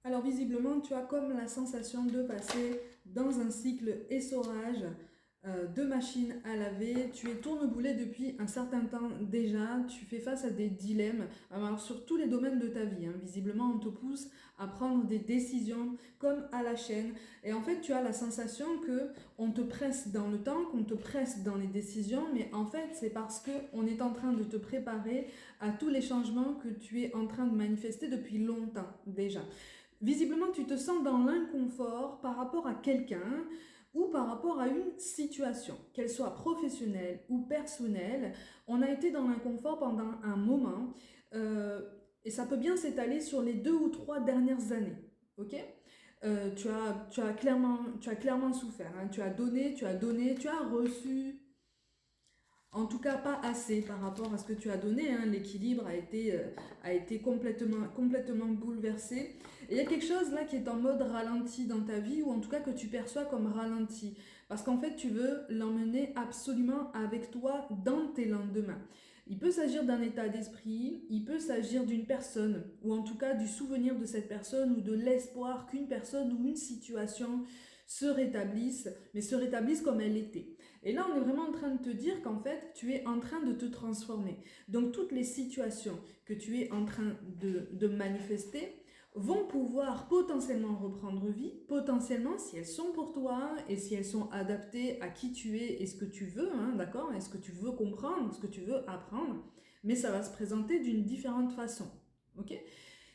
Alors visiblement, tu as comme la sensation de passer dans un cycle essorage de machine à laver. Tu es tourneboulé depuis un certain temps déjà. Tu fais face à des dilemmes alors, sur tous les domaines de ta vie. Visiblement, on te pousse à prendre des décisions comme à la chaîne. Et en fait, tu as la sensation que on te presse dans le temps, qu'on te presse dans les décisions. Mais en fait, c'est parce qu'on est en train de te préparer à tous les changements que tu es en train de manifester depuis longtemps déjà. Visiblement, tu te sens dans l'inconfort par rapport à quelqu'un ou par rapport à une situation, qu'elle soit professionnelle ou personnelle. On a été dans l'inconfort pendant un moment et ça peut bien s'étaler sur les 2 ou 3 dernières années. Ok. Tu as clairement souffert. Tu as donné, tu as donné, tu as reçu. En tout cas, pas assez par rapport à ce que tu as donné. L'équilibre a été complètement bouleversé. Et il y a quelque chose là qui est en mode ralenti dans ta vie, ou en tout cas que tu perçois comme ralenti. Parce qu'en fait, tu veux l'emmener absolument avec toi dans tes lendemains. Il peut s'agir d'un état d'esprit, il peut s'agir d'une personne, ou en tout cas du souvenir de cette personne, ou de l'espoir qu'une personne ou une situation se rétablisse, mais se rétablisse comme elle était. Et là, on est vraiment en train de te dire qu'en fait, tu es en train de te transformer. Donc, toutes les situations que tu es en train de manifester vont pouvoir potentiellement reprendre vie, potentiellement si elles sont pour toi et si elles sont adaptées à qui tu es et ce que tu veux, d'accord, et ce que tu veux comprendre, ce que tu veux apprendre, mais ça va se présenter d'une différente façon, ok.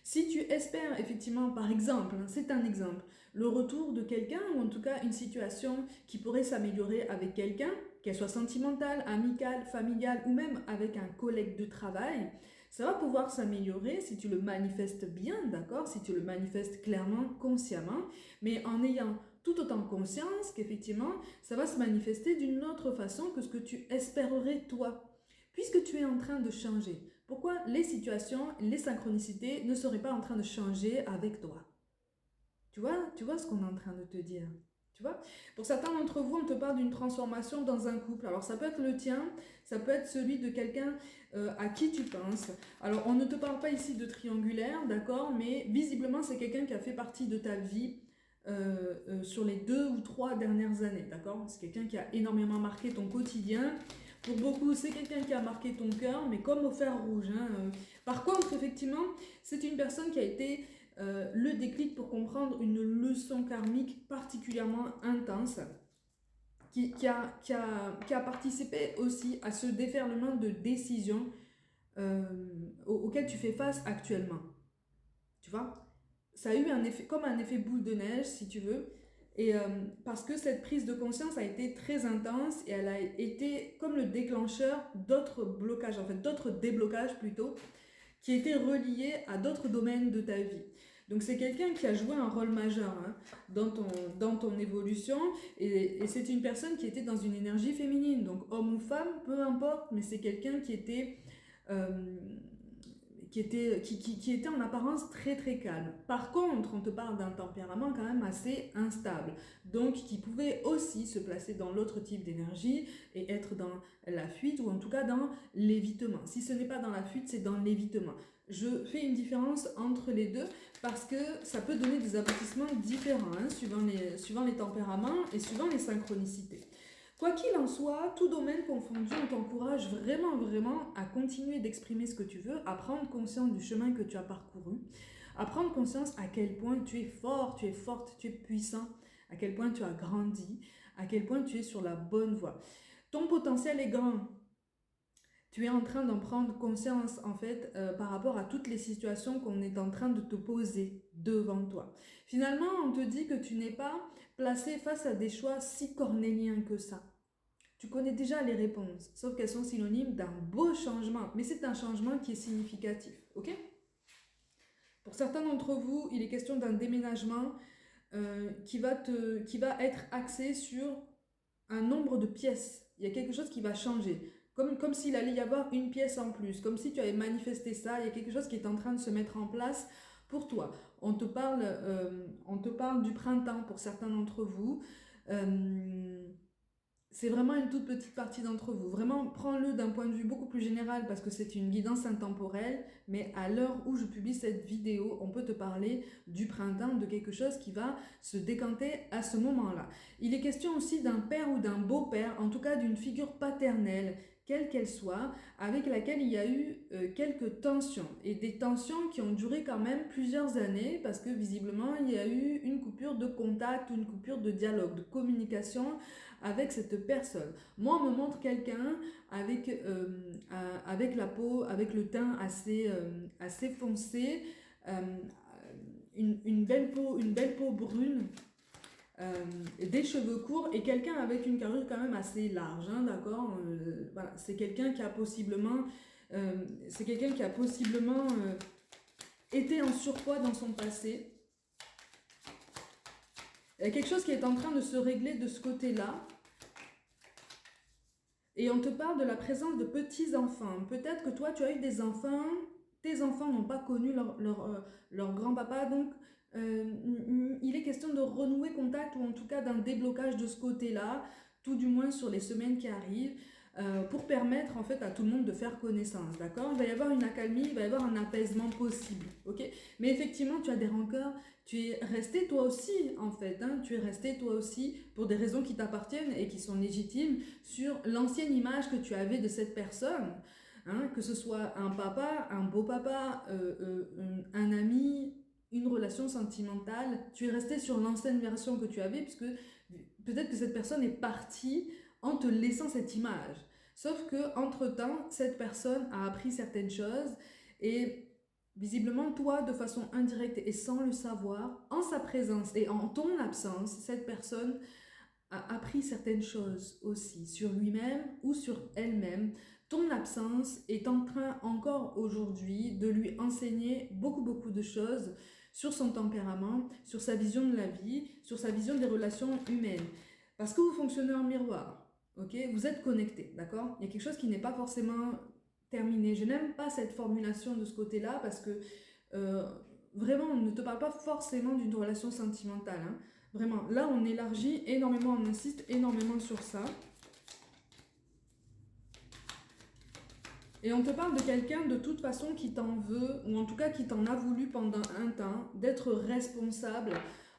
Si tu espères effectivement, par exemple, c'est un exemple, le retour de quelqu'un ou en tout cas une situation qui pourrait s'améliorer avec quelqu'un, qu'elle soit sentimentale, amicale, familiale ou même avec un collègue de travail, ça va pouvoir s'améliorer si tu le manifestes bien, d'accord, si tu le manifestes clairement, consciemment, mais en ayant tout autant conscience qu'effectivement, ça va se manifester d'une autre façon que ce que tu espérerais toi, puisque tu es en train de changer. Pourquoi les situations, les synchronicités ne seraient pas en train de changer avec toi? Tu vois ce qu'on est en train de te dire. Tu vois? Pour certains d'entre vous, on te parle d'une transformation dans un couple. Alors ça peut être le tien, ça peut être celui de quelqu'un à qui tu penses. Alors on ne te parle pas ici de triangulaire, d'accord? Mais visiblement c'est quelqu'un qui a fait partie de ta vie sur les 2 ou 3 dernières années, d'accord? C'est quelqu'un qui a énormément marqué ton quotidien. Pour beaucoup, c'est quelqu'un qui a marqué ton cœur, mais comme au fer rouge. Par contre, effectivement, c'est une personne qui a été le déclic pour comprendre une leçon karmique particulièrement intense, qui a participé aussi à ce déferlement de décisions auquel tu fais face actuellement. Tu vois? Ça a eu un effet, comme un effet boule de neige, si tu veux. Et parce que cette prise de conscience a été très intense et elle a été comme le déclencheur d'autres blocages, en fait d'autres déblocages plutôt, qui étaient reliés à d'autres domaines de ta vie. Donc c'est quelqu'un qui a joué un rôle majeur dans ton évolution et c'est une personne qui était dans une énergie féminine, donc homme ou femme, peu importe, mais c'est quelqu'un euh, qui était en apparence très très calme. Par contre, on te parle d'un tempérament quand même assez instable, donc qui pouvait aussi se placer dans l'autre type d'énergie et être dans la fuite ou en tout cas dans l'évitement. Si ce n'est pas dans la fuite, c'est dans l'évitement. Je fais une différence entre les deux parce que ça peut donner des aboutissements différents suivant les tempéraments et suivant les synchronicités. Quoi qu'il en soit, tout domaine confondu, on t'encourage vraiment à continuer d'exprimer ce que tu veux, à prendre conscience du chemin que tu as parcouru, à prendre conscience à quel point tu es fort, tu es forte, tu es puissant, à quel point tu as grandi, à quel point tu es sur la bonne voie. Ton potentiel est grand. Tu es en train d'en prendre conscience en fait par rapport à toutes les situations qu'on est en train de te poser devant toi. Finalement, on te dit que tu n'es pas placé face à des choix si cornéliens que ça. Tu connais déjà les réponses, sauf qu'elles sont synonymes d'un beau changement. Mais c'est un changement qui est significatif, ok? Pour certains d'entre vous, il est question d'un déménagement qui va être axé sur un nombre de pièces. Il y a quelque chose qui va changer. Comme s'il allait y avoir une pièce en plus. Comme si tu avais manifesté ça. Il y a quelque chose qui est en train de se mettre en place pour toi. On te parle du printemps pour certains d'entre vous. c'est vraiment une toute petite partie d'entre vous. Vraiment, prends-le d'un point de vue beaucoup plus général parce que c'est une guidance intemporelle. Mais à l'heure où je publie cette vidéo, on peut te parler du printemps, de quelque chose qui va se décanter à ce moment-là. Il est question aussi d'un père ou d'un beau-père, en tout cas d'une figure paternelle, quelle qu'elle soit, avec laquelle il y a eu quelques tensions. Et des tensions qui ont duré quand même plusieurs années parce que visiblement, il y a eu une coupure de contact, une coupure de dialogue, de communication avec cette personne. Moi, on me montre quelqu'un avec la peau, avec le teint assez foncé, euh, une belle peau brune, des cheveux courts et quelqu'un avec une carrure quand même assez large, hein, d'accord. Voilà, c'est quelqu'un qui a possiblement, été en surpoids dans son passé. Il y a quelque chose qui est en train de se régler de ce côté-là. Et on te parle de la présence de petits-enfants. Peut-être que toi, tu as eu des enfants, tes enfants n'ont pas connu leur grand-papa, donc il est question de renouer contact ou en tout cas d'un déblocage de ce côté-là, tout du moins sur les semaines qui arrivent, pour permettre en fait à tout le monde de faire connaissance, d'accord? Il va y avoir une accalmie, il va y avoir un apaisement possible, ok? Mais effectivement, tu as des rancœurs, tu es resté toi aussi en fait, hein, tu es resté toi aussi pour des raisons qui t'appartiennent et qui sont légitimes sur l'ancienne image que tu avais de cette personne, hein, que ce soit un papa, un beau papa, un ami, une relation sentimentale, tu es resté sur l'ancienne version que tu avais puisque peut-être que cette personne est partie en te laissant cette image. Sauf que entre-temps, cette personne a appris certaines choses et visiblement, toi, de façon indirecte et sans le savoir, en sa présence et en ton absence, cette personne a appris certaines choses aussi sur lui-même ou sur elle-même. Ton absence est en train encore aujourd'hui de lui enseigner beaucoup de choses sur son tempérament, sur sa vision de la vie, sur sa vision des relations humaines. Parce que vous fonctionnez en miroir, ok? Vous êtes connectés, d'accord? Il y a quelque chose qui n'est pas forcément terminé. Je n'aime pas cette formulation de ce côté-là parce que euh, vraiment, on ne te parle pas forcément d'une relation sentimentale, hein. Vraiment, là on élargit énormément, on insiste énormément sur ça. Et on te parle de quelqu'un de toute façon qui t'en veut, ou en tout cas qui t'en a voulu pendant un temps, d'être responsable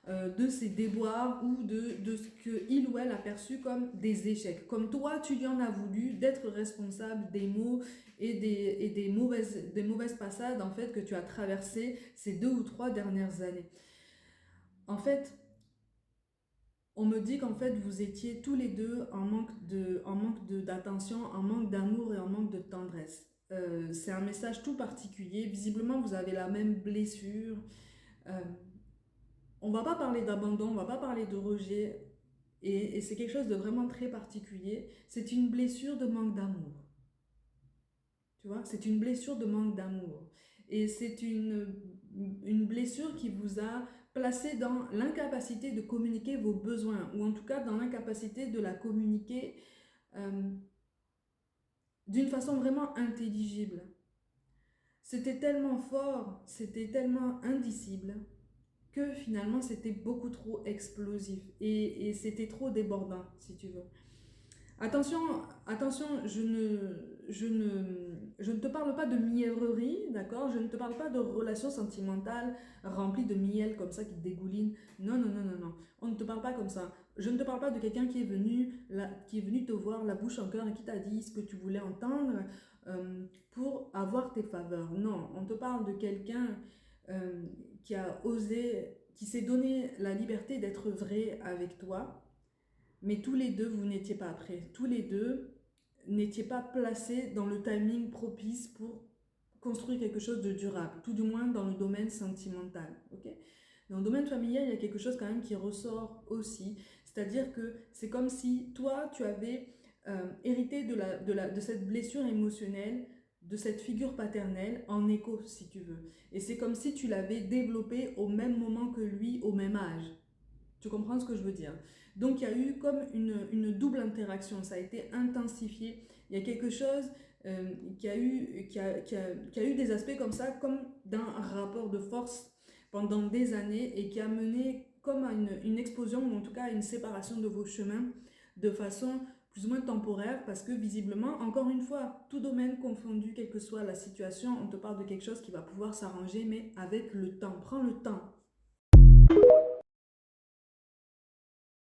de ses déboires ou de ce qu'il ou elle a perçu comme des échecs. Comme toi, tu lui en as voulu d'être responsable des maux et des mauvaises passades en fait, que tu as traversées ces 2 ou 3 dernières années. En fait, on me dit qu'en fait, vous étiez tous les deux en manque d'attention, en manque d'amour et en manque de tendresse. C'est un message tout particulier. Visiblement, vous avez la même blessure. Euh, on va pas parler d'abandon, on va pas parler de rejet. Et c'est quelque chose de vraiment très particulier. C'est une blessure de manque d'amour. Tu vois, c'est une blessure de manque d'amour. Et c'est une blessure qui vous a placé dans l'incapacité de communiquer vos besoins, ou en tout cas dans l'incapacité de la communiquer euh, d'une façon vraiment intelligible. C'était tellement fort, c'était tellement indicible, que finalement c'était beaucoup trop explosif. Et c'était trop débordant, si tu veux. Attention, je ne te parle pas de mièvrerie, d'accord? Je ne te parle pas de relations sentimentales remplies de miel comme ça qui dégouline. Non, non, non, non, non. On ne te parle pas comme ça. Je ne te parle pas de quelqu'un qui est venu te voir la bouche en cœur et qui t'a dit ce que tu voulais entendre pour avoir tes faveurs. Non, on te parle de quelqu'un qui a osé, qui s'est donné la liberté d'être vrai avec toi. Mais tous les deux, vous n'étiez pas prêts. Tous les deux n'étiez pas placés dans le timing propice pour construire quelque chose de durable, tout du moins dans le domaine sentimental. Okay, dans le domaine familial, il y a quelque chose quand même qui ressort aussi. C'est-à-dire que c'est comme si toi, tu avais hérité de cette blessure émotionnelle, de cette figure paternelle en écho, si tu veux. Et c'est comme si tu l'avais développée au même moment que lui, au même âge. Tu comprends ce que je veux dire? Donc il y a eu comme une double interaction, ça a été intensifié. Il y a quelque chose qui a eu des aspects comme ça, comme d'un rapport de force pendant des années et qui a mené comme à une explosion ou en tout cas à une séparation de vos chemins de façon plus ou moins temporaire, parce que visiblement, encore une fois, tout domaine confondu, quelle que soit la situation, on te parle de quelque chose qui va pouvoir s'arranger, mais avec le temps. Prends le temps.